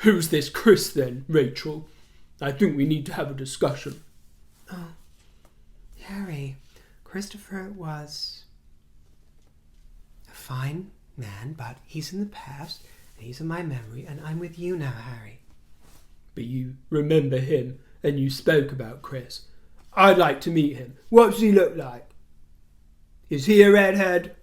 Who's this Chris then, Rachel? I think we need to have a discussion. Oh, Harry, Christopher was a fine man, but he's in the past, and he's in my memory, and I'm with you now, Harry. But you remember him, and you spoke about Chris. I'd like to meet him. What does he look like? Is he a redhead?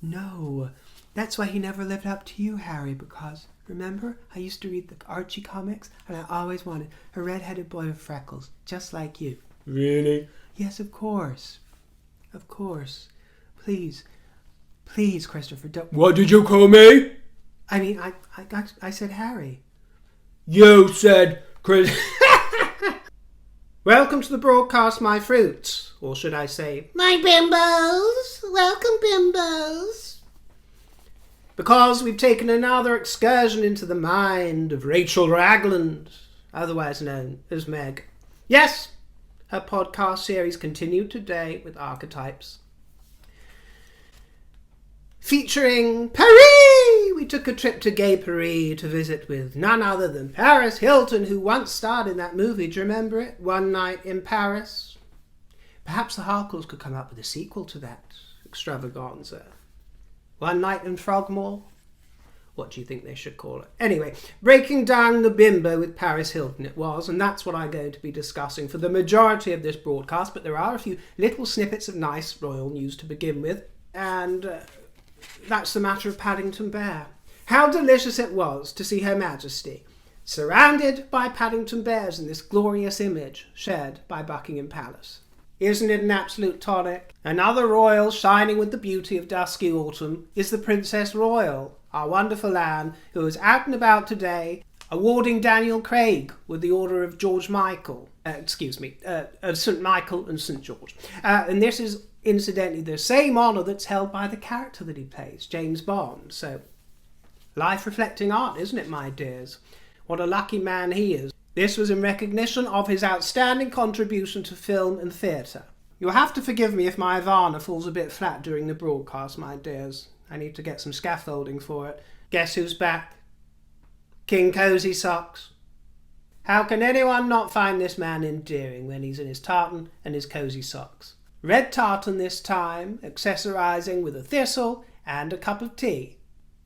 No, that's why he never lived up to you, Harry, because, remember, I used to read the Archie comics, and I always wanted a red-headed boy with freckles, just like you. Really? Yes, of course. Of course. Please, Christopher, don't... What did you call me? I mean, I said Harry. You said Chris... Welcome to the broadcast, my fruits. Or should I say, my bimbos. Welcome, bimbos. Because we've taken another excursion into the mind of Rachel Ragland, otherwise known as Meg. Yes, her podcast series continued today with Archetypes. Featuring Paris! We took a trip to gay Paris to visit with none other than Paris Hilton, who once starred in that movie. Do you remember it? One Night in Paris. Perhaps the Markles could come up with a sequel to that extravaganza. One Night in Frogmore? What do you think they should call it? Anyway, breaking down the Bimbo with Paris Hilton it was, and that's what I'm going to be discussing for the majority of this broadcast, but there are a few little snippets of nice royal news to begin with, and that's the matter of Paddington Bear. How delicious it was to see Her Majesty surrounded by Paddington Bears in this glorious image shared by Buckingham Palace. Isn't it an absolute tonic? Another royal shining with the beauty of dusky autumn is the Princess Royal, our wonderful Anne, who is out and about today, awarding Daniel Craig with the Order of St. Michael and St. George. And this is incidentally the same honour that's held by the character that he plays, James Bond. So, life-reflecting art, isn't it, my dears? What a lucky man he is. This was in recognition of his outstanding contribution to film and theatre. You'll have to forgive me if my Ivana falls a bit flat during the broadcast, my dears. I need to get some scaffolding for it. Guess who's back? King Cozy Socks. How can anyone not find this man endearing when he's in his tartan and his cosy socks? Red tartan this time, accessorising with a thistle and a cup of tea.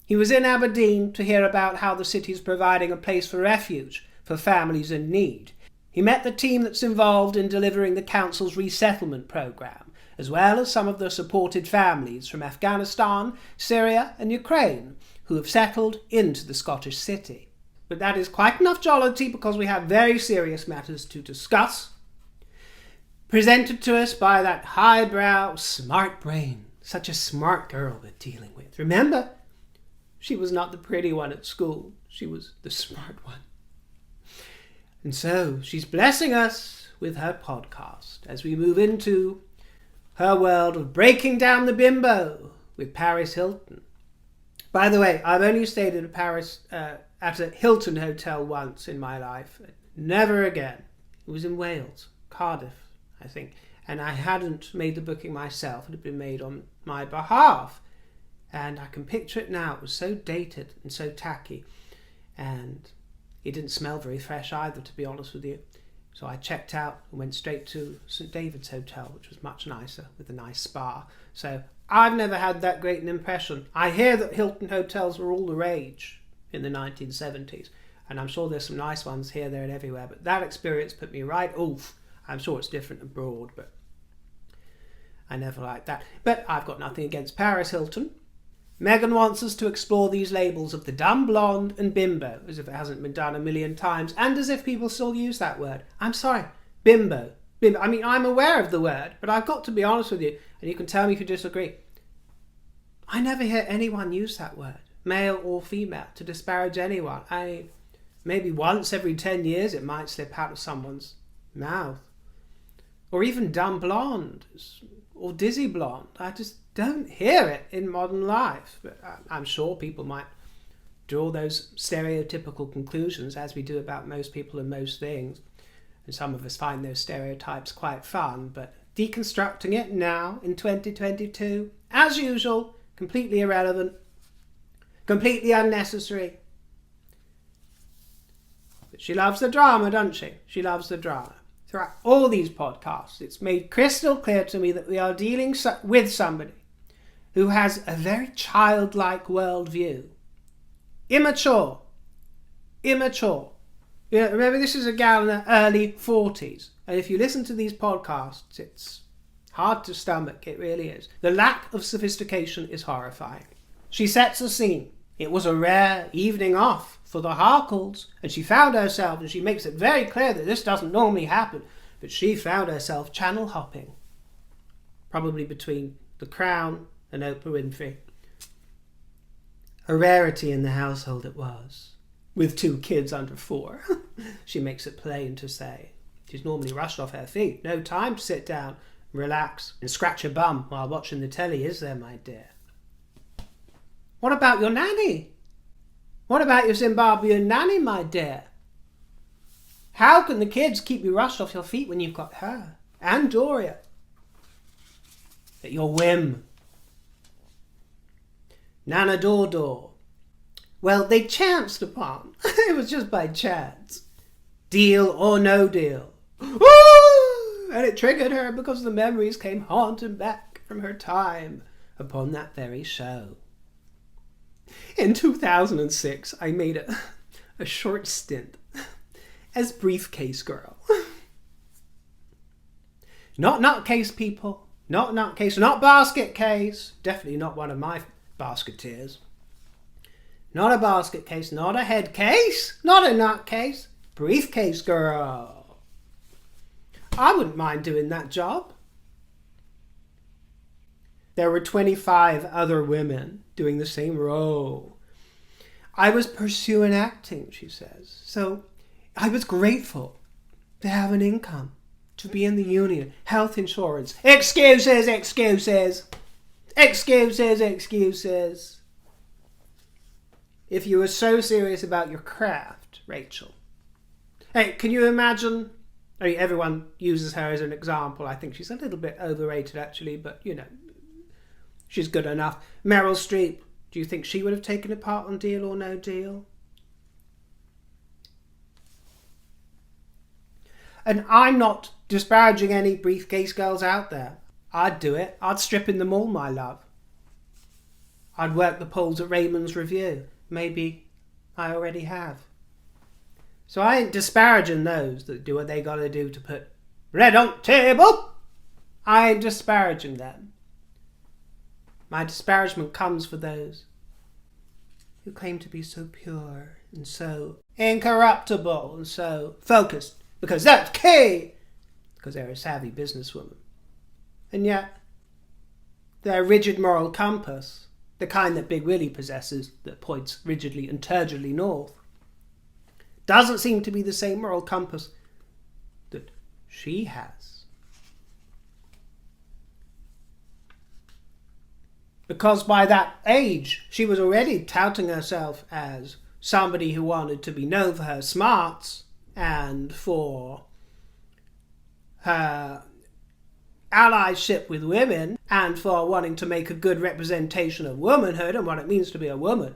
He was in Aberdeen to hear about how the city's providing a place for refuge for families in need. He met the team that's involved in delivering the council's resettlement programme, as well as some of the supported families from Afghanistan, Syria and Ukraine, who have settled into the Scottish city. But that is quite enough jollity, because we have very serious matters to discuss, presented to us by that highbrow, smart brain. Such a smart girl we're dealing with. Remember, she was not the pretty one at school. She was the smart one. And so she's blessing us with her podcast as we move into her world of breaking down the Bimbo with Paris Hilton. By the way, I've only stayed at a Hilton hotel once in my life. Never again. It was in Wales, Cardiff, I think. And I hadn't made the booking myself. It had been made on my behalf. And I can picture it now. It was so dated and so tacky. And it didn't smell very fresh either, to be honest with you. So I checked out and went straight to St. David's Hotel, which was much nicer, with a nice spa. So I've never had that great an impression. I hear that Hilton hotels were all the rage in the 1970s. And I'm sure there's some nice ones here, there and everywhere. But that experience put me right off. I'm sure it's different abroad, but I never liked that. But I've got nothing against Paris Hilton. Meghan wants us to explore these labels of the dumb blonde and bimbo, as if it hasn't been done a million times, and as if people still use that word. I'm sorry, bimbo. I mean, I'm aware of the word, but I've got to be honest with you, and you can tell me if you disagree. I never hear anyone use that word, male or female, to disparage anyone. Maybe once every 10 years it might slip out of someone's mouth. Or even dumb blonde, or dizzy blonde. I just don't hear it in modern life. But I'm sure people might draw those stereotypical conclusions, as we do about most people and most things. And some of us find those stereotypes quite fun, but deconstructing it now in 2022, as usual, completely irrelevant, completely unnecessary. But she loves the drama, doesn't she? She loves the drama. Throughout all these podcasts, it's made crystal clear to me that we are dealing with somebody who has a very childlike worldview. Immature. Remember, this is a gal in her early 40s. And if you listen to these podcasts, it's hard to stomach. It really is. The lack of sophistication is horrifying. She sets the scene. It was a rare evening off for the Harkles, and she found herself, and she makes it very clear that this doesn't normally happen, but she found herself channel hopping. Probably between The Crown and Oprah Winfrey. A rarity in the household it was. With 2 kids under 4. She makes it plain to say. She's normally rushed off her feet. No time to sit down, relax, and scratch her bum while watching the telly, is there, my dear? What about your nanny? What about your Zimbabwean nanny, my dear? How can the kids keep you rushed off your feet when you've got her and Doria at your whim? Nana Dor. Well, they chanced upon. It was just by chance. Deal or no deal. Ooh! And it triggered her because the memories came haunting back from her time upon that very show. In 2006, I made a short stint as Briefcase Girl. Not nutcase, people. Not nutcase. Not basket case. Definitely not one of my basketeers. Not a basket case. Not a head case. Not a nutcase. Briefcase Girl. I wouldn't mind doing that job. There were 25 other women doing the same role. I was pursuing acting, she says. So I was grateful to have an income, to be in the union, health insurance. Excuses. If you were so serious about your craft, Rachel. Hey, can you imagine? I mean, everyone uses her as an example. I think she's a little bit overrated, actually, but, she's good enough. Meryl Streep, do you think she would have taken a part on Deal or No Deal? And I'm not disparaging any briefcase girls out there. I'd do it. I'd strip in them all, my love. I'd work the polls at Raymond's Review. Maybe I already have. So I ain't disparaging those that do what they gotta do to put bread on table. I ain't disparaging them. My disparagement comes for those who claim to be so pure and so incorruptible and so focused, because that's key, because they're a savvy businesswoman. And yet, their rigid moral compass, the kind that Big Willie possesses that points rigidly and turgidly north, doesn't seem to be the same moral compass that she has. Because by that age, she was already touting herself as somebody who wanted to be known for her smarts and for her allyship with women and for wanting to make a good representation of womanhood and what it means to be a woman.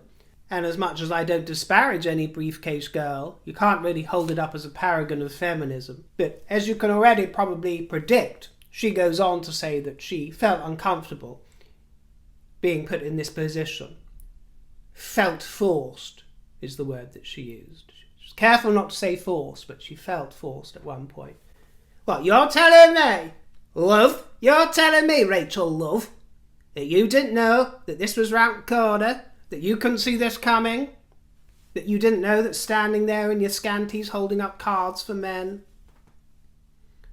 And as much as I don't disparage any briefcase girl, you can't really hold it up as a paragon of feminism. But as you can already probably predict, she goes on to say that she felt uncomfortable being put in this position. Felt forced is the word that she used. She was careful not to say forced, but she felt forced at one point. What, you're telling me, love? You're telling me, Rachel, love, that you didn't know that this was round the corner? That you couldn't see this coming? That you didn't know that standing there in your scanties holding up cards for men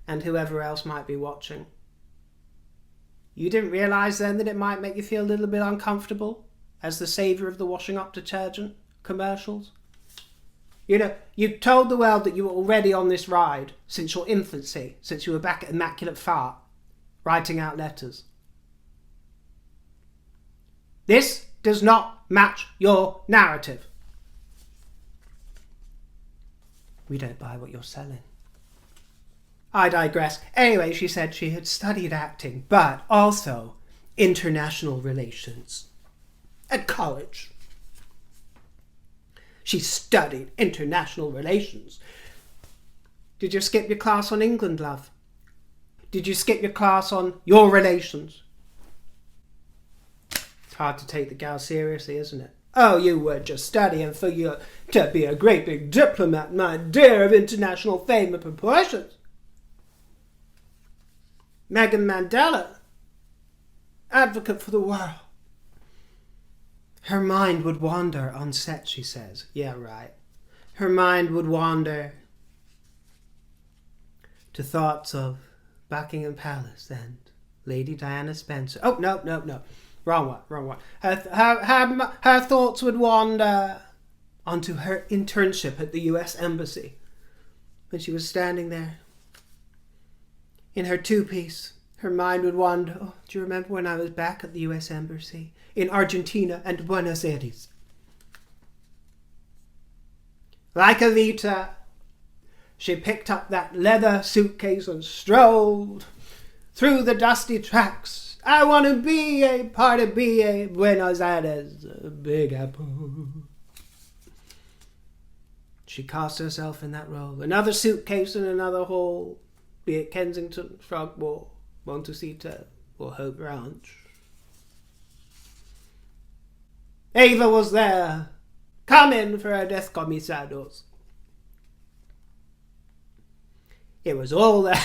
and whoever else might be watching? You didn't realise then that it might make you feel a little bit uncomfortable as the saviour of the washing up detergent commercials? You told the world that you were already on this ride since your infancy, since you were back at Immaculate Fart, writing out letters. This does not match your narrative. We don't buy what you're selling. I digress. Anyway, she said she had studied acting, but also international relations at college. She studied international relations. Did you skip your class on England, love? Did you skip your class on your relations? It's hard to take the gal seriously, isn't it? Oh, you were just studying for you to be a great big diplomat, my dear, of international fame and proportions. Meghan Mandela, advocate for the world. Her mind would wander on set, she says. Yeah, right. Her mind would wander to thoughts of Buckingham Palace and Lady Diana Spencer. Oh, no. Wrong one. Her thoughts would wander onto her internship at the US Embassy when she was standing there in her two-piece. Her mind would wander. Oh, do you remember when I was back at the US Embassy in Argentina and Buenos Aires? Like Evita, she picked up that leather suitcase and strolled through the dusty tracks. I want to be a part of BA Buenos Aires, Big Apple. She cast herself in that role. Another suitcase in another hall, be it Kensington, Frogmore, Montecito, or Hope Ranch. Ava was there, coming for her descomisados. It was all there.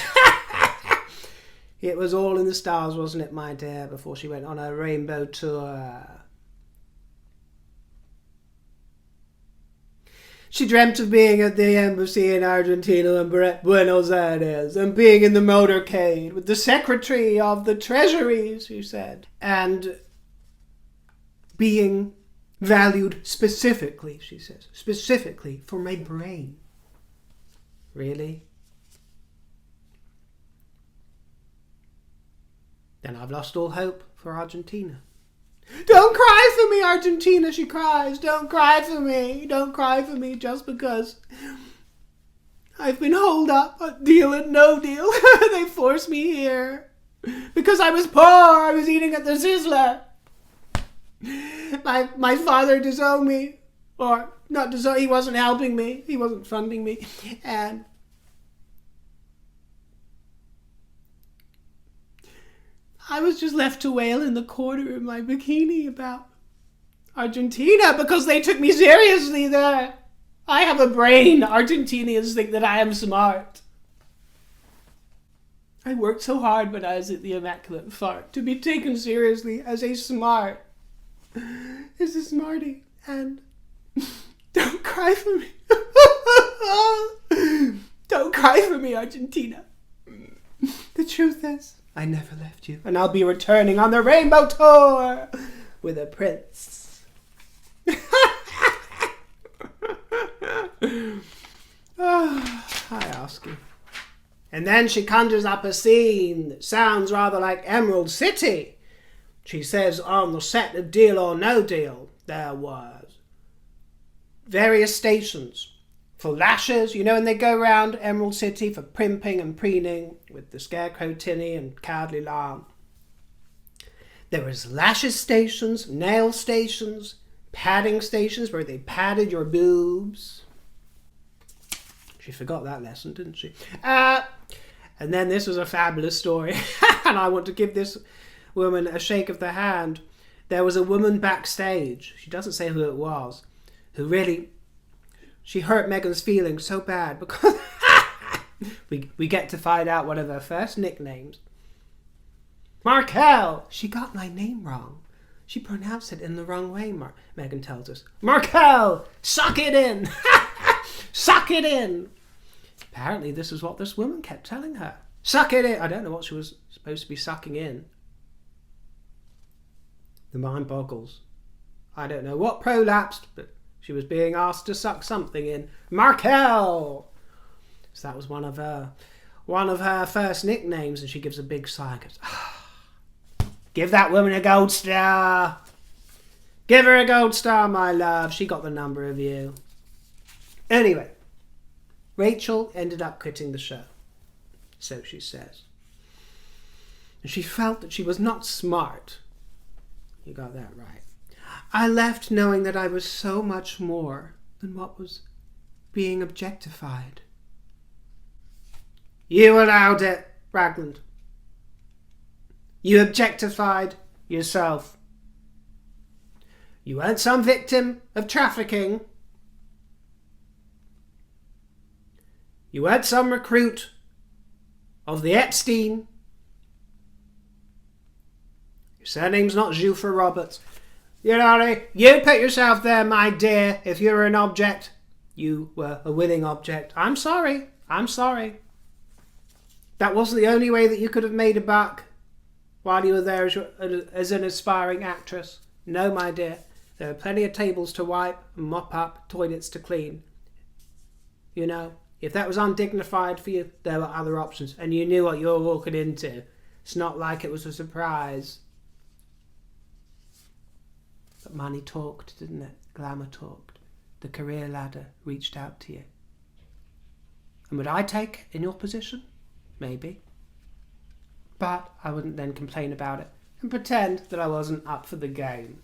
It was all in the stars, wasn't it, my dear, before she went on her rainbow tour. She dreamt of being at the embassy in Argentina and Buenos Aires, and being in the motorcade with the Secretary of the Treasury, she said, and being valued specifically, she says, specifically for my brain. Really? Then I've lost all hope for Argentina. Don't cry for me, Argentina, she cries. Don't cry for me. Don't cry for me just because I've been holed up on deal and no deal. They forced me here. Because I was poor, I was eating at the Sizzler. My father disowned me. Or not disowned, he wasn't helping me. He wasn't funding me. And I was just left to wail in the corner in my bikini about Argentina because they took me seriously there. I have a brain. Argentinians think that I am smart. I worked so hard when I was at the Immaculate Fart to be taken seriously as a smarty. And don't cry for me. Don't cry for me, Argentina. The truth is, I never left you, and I'll be returning on the Rainbow Tour with a prince. I ask you. And then she conjures up a scene that sounds rather like Emerald City. She says on the set of Deal or No Deal, there was various stations for lashes, you know, when they go around Emerald City for primping and preening with the Scarecrow Tinny and Cowardly Lion. There was lashes stations, nail stations, padding stations where they padded your boobs. She forgot that lesson, didn't she? And then this was a fabulous story, and I want to give this woman a shake of the hand. There was a woman backstage, she doesn't say who it was, who really... She hurt Meghan's feelings so bad because we get to find out one of her first nicknames. Markle! She got my name wrong. She pronounced it in the wrong way, Meghan tells us. Markle! Suck it in! Suck it in! Apparently this is what this woman kept telling her. Suck it in! I don't know what she was supposed to be sucking in. The mind boggles. I don't know what prolapsed, but she was being asked to suck something in. Markle! So that was one of her first nicknames, and she gives a big sigh and goes, give that woman a gold star. Give her a gold star, my love. She got the number of you. Anyway, Rachel ended up quitting the show. So she says. And she felt that she was not smart. You got that right. I left knowing that I was so much more than what was being objectified. You allowed it, Ragland. You objectified yourself. You weren't some victim of trafficking. You weren't some recruit of the Epstein. Your surname's not Jufra Roberts. You know, you put yourself there, my dear. If you were an object, you were a willing object. I'm sorry. That wasn't the only way that you could have made a buck while you were there as an aspiring actress. No, my dear. There are plenty of tables to wipe and mop up, toilets to clean. You know, if that was undignified for you, there were other options. And you knew what you were walking into. It's not like it was a surprise. But money talked, didn't it? Glamour talked. The career ladder reached out to you. And would I take in your position? Maybe. But I wouldn't then complain about it and pretend that I wasn't up for the game.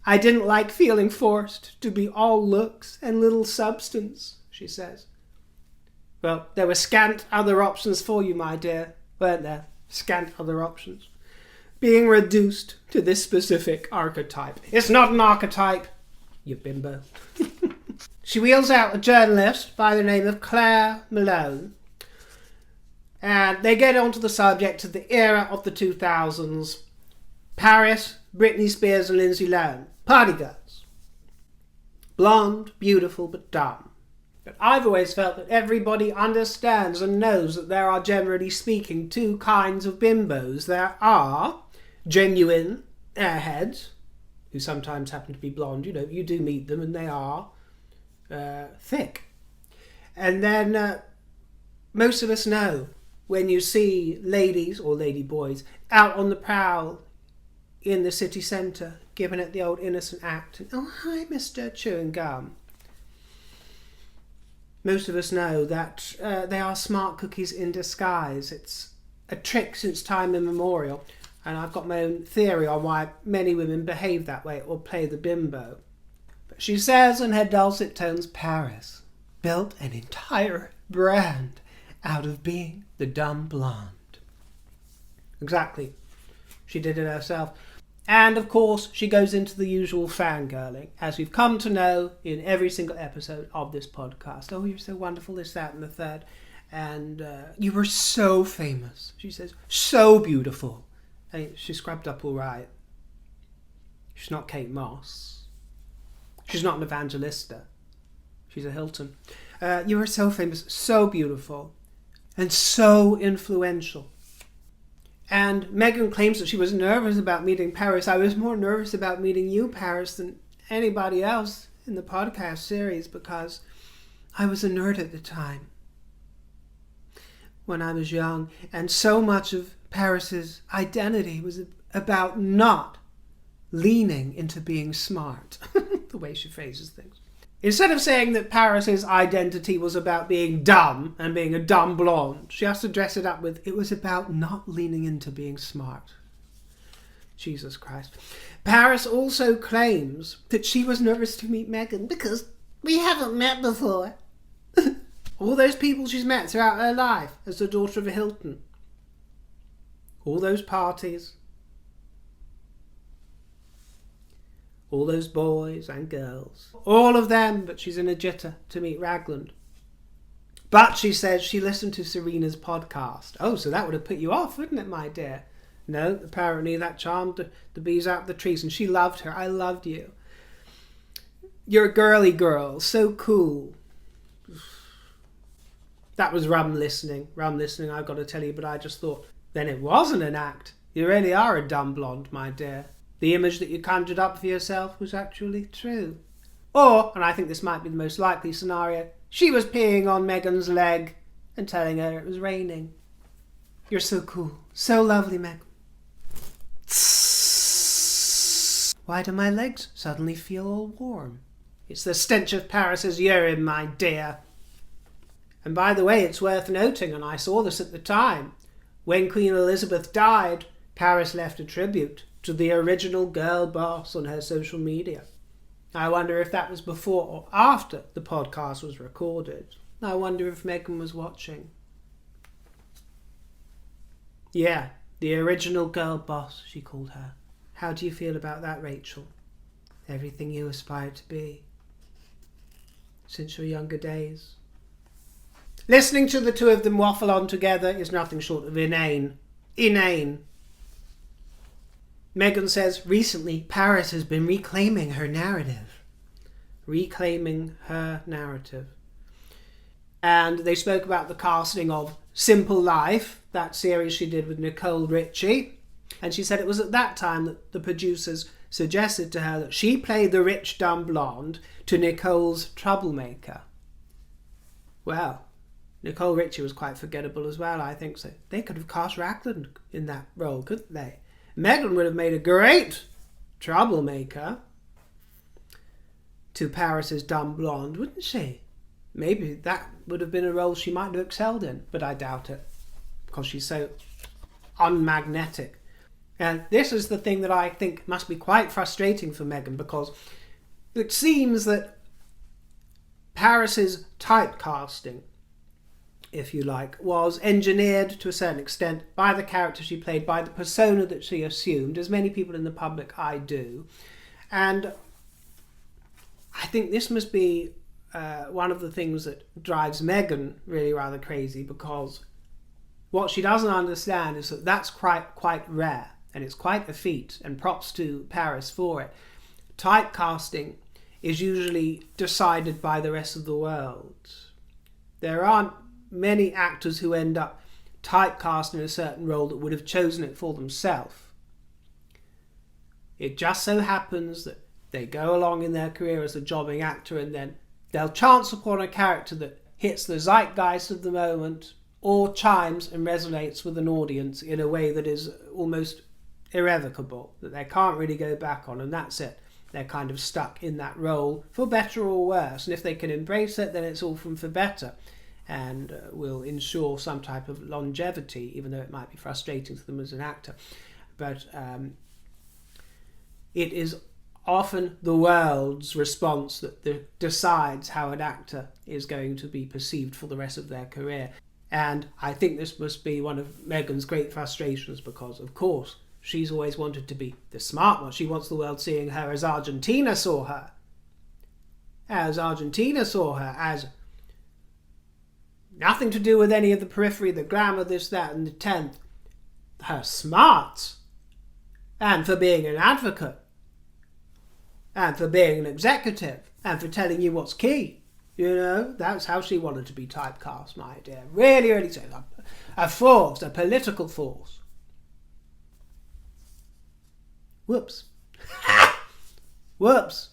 I didn't like feeling forced to be all looks and little substance, she says. Well, there were scant other options for you, my dear, weren't there? Scant other options. Being reduced to this specific archetype. It's not an archetype, you bimbo. She wheels out a journalist by the name of Claire Malone. And they get onto the subject of the era of the 2000s. Paris, Britney Spears and Lindsay Lohan. Party girls. Blonde, beautiful, but dumb. But I've always felt that everybody understands and knows that there are, generally speaking, two kinds of bimbos. There are genuine airheads, who sometimes happen to be blonde. You know, you do meet them and they are thick. And then most of us know when you see ladies or lady boys out on the prowl in the city centre, giving it the old innocent act. Oh, hi, Mr. Chewing Gum. Most of us know that they are smart cookies in disguise. It's a trick since time immemorial, and I've got my own theory on why many women behave that way or play the bimbo. But she says in her dulcet tones, Paris built an entire brand out of being the dumb blonde. Exactly. She did it herself. And, of course, she goes into the usual fangirling, as we've come to know in every single episode of this podcast. Oh, you're so wonderful, this, that, and the third. And you were so famous, she says. So beautiful. Hey, she scrubbed up all right. She's not Kate Moss. She's not an Evangelista. She's a Hilton. You were so famous, so beautiful, and so influential. And Meghan claims that she was nervous about meeting Paris. I was more nervous about meeting you, Paris, than anybody else in the podcast series because I was a nerd at the time when I was young. And so much of Paris's identity was about not leaning into being smart, the way she phrases things. Instead of saying that Paris's identity was about being dumb and being a dumb blonde, she has to dress it up with, it was about not leaning into being smart. Jesus Christ. Paris also claims that she was nervous to meet Meghan because we haven't met before. All those people she's met throughout her life as the daughter of a Hilton. All those parties. All those boys and girls. All of them, but she's in a jitter to meet Ragland. But she says she listened to Serena's podcast. Oh, so that would have put you off, wouldn't it, my dear? No, apparently that charmed the bees out of the trees, and she loved her. I loved you. You're a girly girl, so cool. That was rum listening, I've got to tell you, but I just thought, then it wasn't an act. You really are a dumb blonde, my dear. The image that you conjured up for yourself was actually true. Or, and I think this might be the most likely scenario, she was peeing on Meghan's leg and telling her it was raining. You're so cool. So lovely, Meghan. Why do my legs suddenly feel all warm? It's the stench of Paris's urine, my dear. And by the way, it's worth noting, and I saw this at the time, when Queen Elizabeth died, Paris left a tribute to the original girl boss on her social media. I wonder if that was before or after the podcast was recorded. I wonder if Meghan was watching. Yeah, the original girl boss, she called her. How do you feel about that, Rachel? Everything you aspire to be. Since your younger days. Listening to the two of them waffle on together is nothing short of inane. Inane. Meghan says, recently Paris has been reclaiming her narrative. Reclaiming her narrative. And they spoke about the casting of Simple Life, that series she did with Nicole Richie. And she said it was at that time that the producers suggested to her that she play the rich dumb blonde to Nicole's troublemaker. Well, Nicole Richie was quite forgettable as well, I think so. They could have cast Raglan in that role, couldn't they? Meghan would have made a great troublemaker to Paris's dumb blonde, wouldn't she? Maybe that would have been a role she might have excelled in, but I doubt it, because she's so unmagnetic. And this is the thing that I think must be quite frustrating for Meghan, because it seems that Paris's typecasting, if you like, was engineered to a certain extent by the character she played, by the persona that she assumed, as many people in the public eye do. And I think this must be one of the things that drives Meghan really rather crazy, because what she doesn't understand is that that's quite rare, and it's quite a feat, and props to Paris for it. Typecasting is usually decided by the rest of the world. There aren't many actors who end up typecast in a certain role that would have chosen it for themselves. It just so happens that they go along in their career as a jobbing actor, and then they'll chance upon a character that hits the zeitgeist of the moment, or chimes and resonates with an audience in a way that is almost irrevocable, that they can't really go back on, and that's it. They're kind of stuck in that role, for better or worse. And if they can embrace it, then it's all for better, and will ensure some type of longevity, even though it might be frustrating for them as an actor. But it is often the world's response that decides how an actor is going to be perceived for the rest of their career. And I think this must be one of Meghan's great frustrations, because, of course, she's always wanted to be the smart one. She wants the world seeing her as Argentina saw her. As Argentina saw her, as nothing to do with any of the periphery, the glamour, this, that, and the 10th. Her smarts. And for being an advocate. And for being an executive. And for telling you what's key. You know, that's how she wanted to be typecast, my dear. Really, really so. A force, a political force. Whoops. Whoops.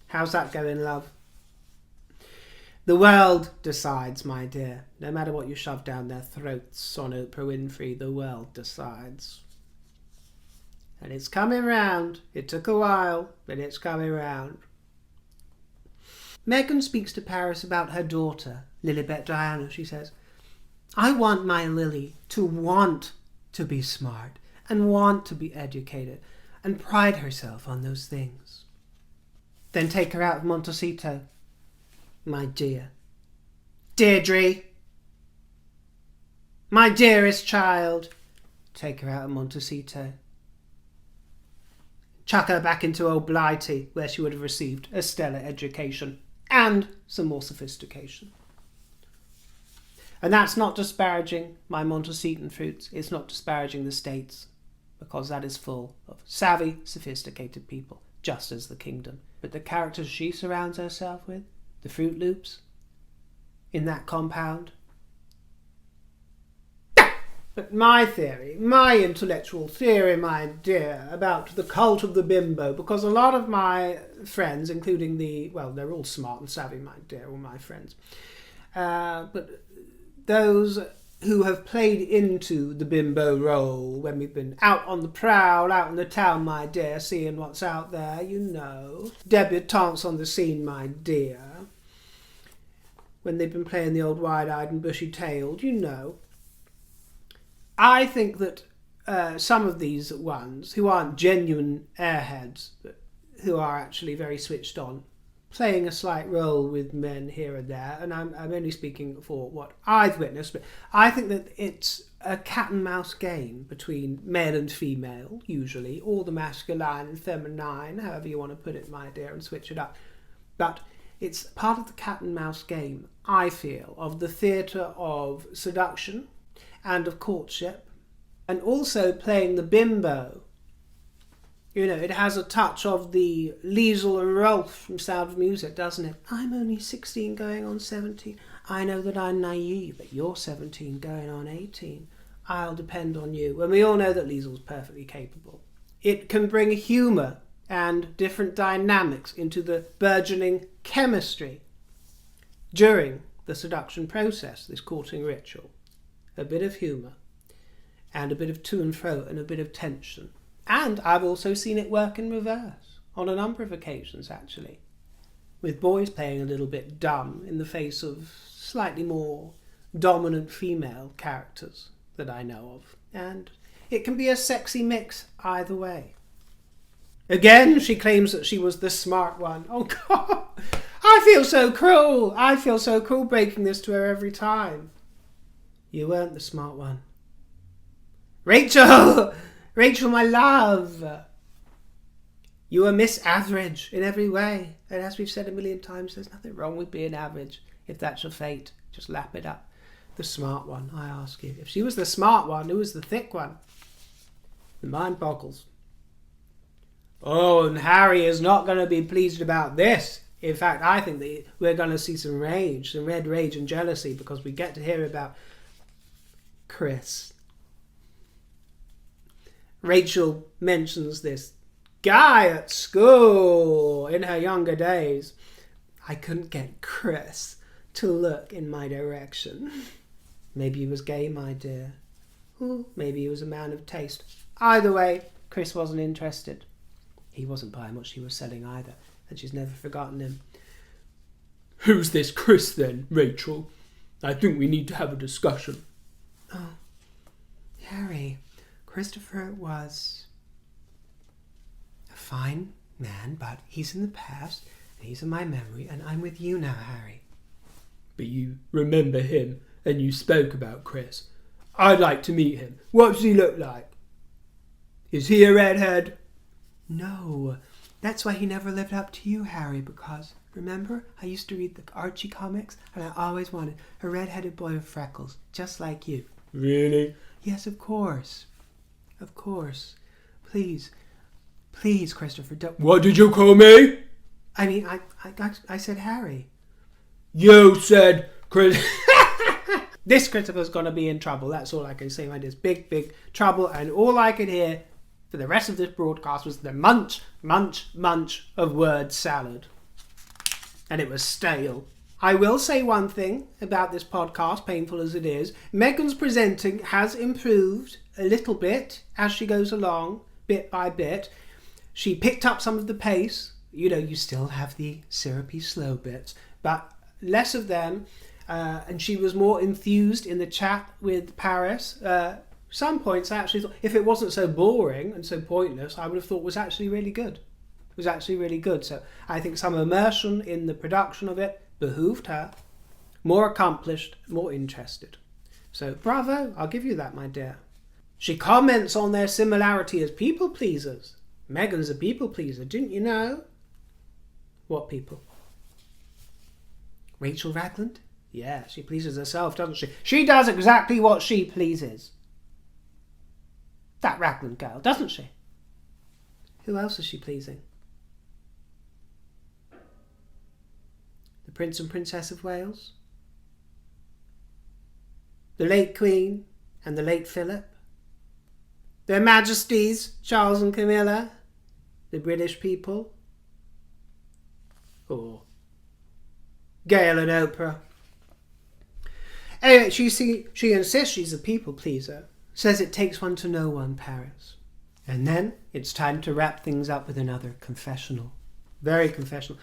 How's that going, love? The world decides, my dear. No matter what you shove down their throats on Oprah Winfrey, the world decides. And it's coming round. It took a while, but it's coming round. Meghan speaks to Paris about her daughter, Lilibet Diana. She says, I want my Lily to want to be smart and want to be educated and pride herself on those things. Then take her out of Montecito, my dear. Deirdre, my dearest child, take her out of Montecito. Chuck her back into old Blighty, where she would have received a stellar education and some more sophistication. And that's not disparaging my Montecetan fruits. It's not disparaging the States, because that is full of savvy, sophisticated people, just as the kingdom. But the characters she surrounds herself with, the Fruit Loops, in that compound. But my theory, my intellectual theory, my dear, about the cult of the bimbo, because a lot of my friends, including they're all smart and savvy, my dear, all my friends, but those who have played into the bimbo role when we've been out on the prowl, out in the town, my dear, seeing what's out there, you know, debutantes on the scene, my dear, when they've been playing the old wide-eyed and bushy-tailed, you know. I think that some of these ones, who aren't genuine airheads, who are actually very switched on, playing a slight role with men here and there, and I'm only speaking for what I've witnessed, but I think that it's a cat and mouse game between male and female, usually, or the masculine and feminine, however you want to put it, my dear, and switch it up. But it's part of the cat and mouse game, I feel, of the theatre of seduction and of courtship, and also playing the bimbo. You know, it has a touch of the Liesl and Rolf from Sound of Music, doesn't it? I'm only 16 going on 17. I know that I'm naive, but you're 17 going on 18. I'll depend on you. And we all know that Liesl's perfectly capable. It can bring humour and different dynamics into the burgeoning chemistry during the seduction process, this courting ritual. A bit of humour and a bit of to and fro and a bit of tension. And I've also seen it work in reverse, on a number of occasions actually, with boys playing a little bit dumb in the face of slightly more dominant female characters that I know of. And it can be a sexy mix either way. Again, she claims that she was the smart one. Oh God, I feel so cruel. I feel so cruel breaking this to her every time. You weren't the smart one. Rachel! Rachel, my love, you are Miss Average in every way. And as we've said a million times, there's nothing wrong with being average. If that's your fate, just lap it up. The smart one, I ask you. If she was the smart one, who was the thick one? The mind boggles. Oh, and Harry is not going to be pleased about this. In fact, I think that we're going to see some rage, some red rage and jealousy, because we get to hear about Chris. Rachel mentions this guy at school in her younger days. I couldn't get Chris to look in my direction. Maybe he was gay, my dear. Or maybe he was a man of taste. Either way, Chris wasn't interested. He wasn't buying what she was selling either, and she's never forgotten him. Who's this Chris then, Rachel? I think we need to have a discussion. Oh, Harry. Christopher was a fine man, but he's in the past, and he's in my memory, and I'm with you now, Harry. But you remember him, and you spoke about Chris. I'd like to meet him. What does he look like? Is he a redhead? No, that's why he never lived up to you, Harry, because, remember, I used to read the Archie comics, and I always wanted a red-headed boy with freckles, just like you. Really? Yes, of course. Of course. Please, Christopher, don't... What did you call me? I mean, I said Harry. You said Chris... This Christopher's going to be in trouble. That's all I can say. It is big, big trouble. And all I could hear for the rest of this broadcast was the munch, munch, munch of word salad. And it was stale. I will say one thing about this podcast, painful as it is. Meghan's presenting has improved a little bit as she goes along, bit by bit. She picked up some of the pace. You know, you still have the syrupy slow bits, but less of them. And she was more enthused in the chat with Paris. Some points I actually thought, if it wasn't so boring and so pointless, I would have thought was actually really good. It was actually really good. So I think some immersion in the production of it behooved her. More accomplished, more interested. So bravo, I'll give you that, my dear. She comments on their similarity as people pleasers. Meghan's a people pleaser, didn't you know? What people? Rachel Ragland? Yeah, she pleases herself, doesn't she? She does exactly what she pleases. That Ragland girl, doesn't she? Who else is she pleasing? The Prince and Princess of Wales? The late Queen and the late Philip? Their Majesties, Charles and Camilla? The British people? Or Gail and Oprah? Anyway, she insists she's a people pleaser. Says it takes one to know one, Paris. And then it's time to wrap things up with another confessional. Very confessional.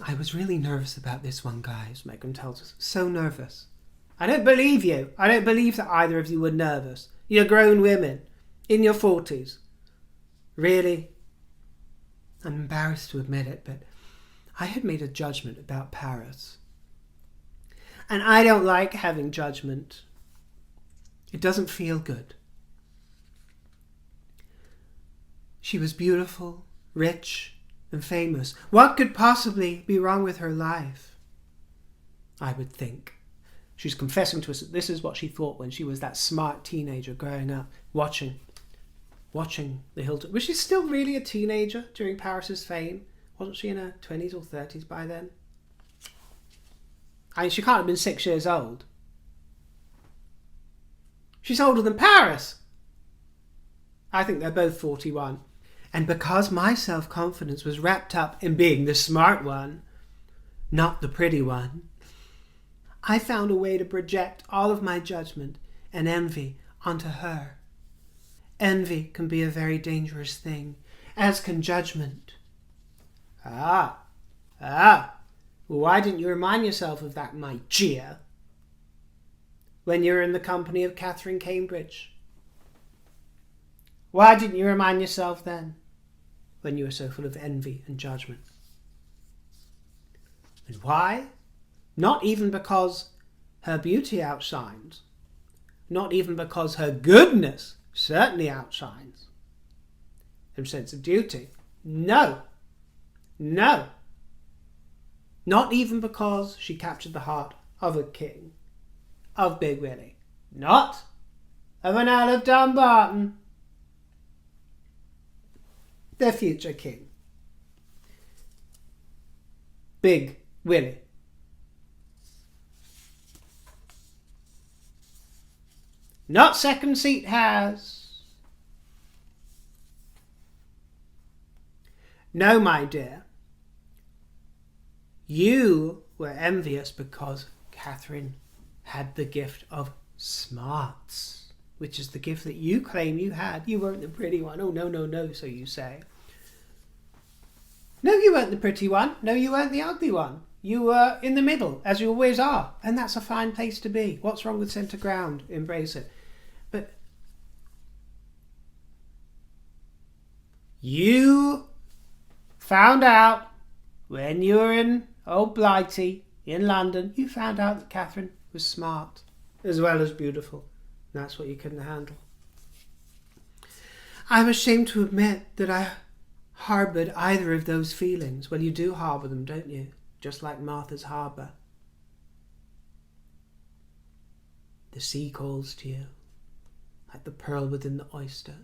I was really nervous about this one, guys, Meghan tells us. So nervous. I don't believe you. I don't believe that either of you were nervous. You're grown women. In your 40s. Really? I'm embarrassed to admit it, but I had made a judgment about Paris. And I don't like having judgment. It doesn't feel good. She was beautiful, rich, and famous. What could possibly be wrong with her life? I would think. She's confessing to us that this is what she thought when she was that smart teenager growing up, watching the Hilton. Was she still really a teenager during Paris's fame? Wasn't she in her 20s or 30s by then? I mean, she can't have been 6 years old. She's older than Paris. I think they're both 41. And because my self-confidence was wrapped up in being the smart one, not the pretty one, I found a way to project all of my judgment and envy onto her. Envy can be a very dangerous thing, as can judgment. Why didn't you remind yourself of that, my dear, when you were in the company of Catherine Cambridge? Why didn't you remind yourself then, when you were so full of envy and judgment? And why? Not even because her beauty outshines, not even because her goodness certainly outshines, her sense of duty. No. Not even because she captured the heart of a king, of Big Willie, not of an Earl of Dumbarton, their future king, Big Willie. Not second seat has. No, my dear. You were envious because Catherine had the gift of smarts, which is the gift that you claim you had. You weren't the pretty one. Oh, no, so you say. No, you weren't the pretty one. No, you weren't the ugly one. You were in the middle, as you always are. And that's a fine place to be. What's wrong with centre ground? Embrace it. But you found out when you were in Old Blighty in London, you found out that Catherine was smart as well as beautiful. And that's what you couldn't handle. I'm ashamed to admit that I harboured either of those feelings. Well, you do harbour them, don't you? Just like Martha's Harbour. The sea calls to you, like the pearl within the oyster.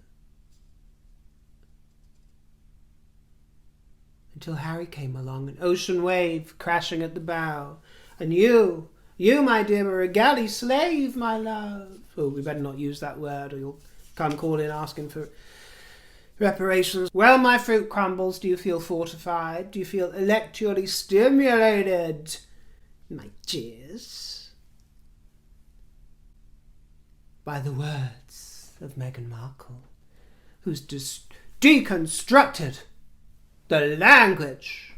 Until Harry came along, an ocean wave crashing at the bow. And you, my dear, were a galley slave, my love. Oh, we better not use that word or you'll come calling asking for reparations. Well, my fruit crumbles, do you feel fortified? Do you feel electorally stimulated? My dears. By the words of Meghan Markle, who's deconstructed the language,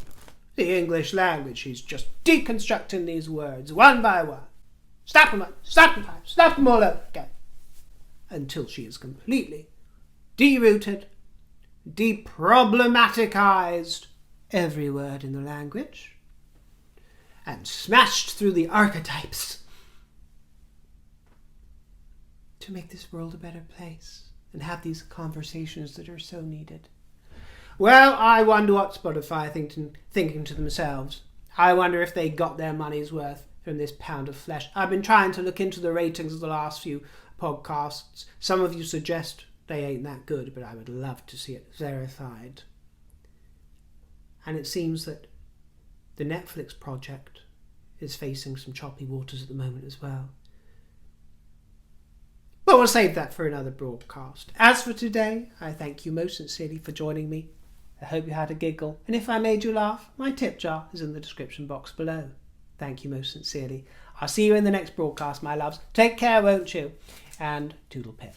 the English language. She's just deconstructing these words one by one. Snap them up, snap them all up again. Until she is completely derooted, deproblematicized every word in the language, and smashed through the archetypes to make this world a better place and have these conversations that are so needed. Well, I wonder what Spotify are thinking to themselves. I wonder if they got their money's worth from this pound of flesh. I've been trying to look into the ratings of the last few podcasts. Some of you suggest they ain't that good, but I would love to see it verified. And it seems that the Netflix project is facing some choppy waters at the moment as well. But we'll save that for another broadcast. As for today, I thank you most sincerely for joining me. I hope you had a giggle, and if I made you laugh, my tip jar is in the description box below. Thank you most sincerely. I'll see you in the next broadcast, my loves. Take care, won't you? And toodle pip.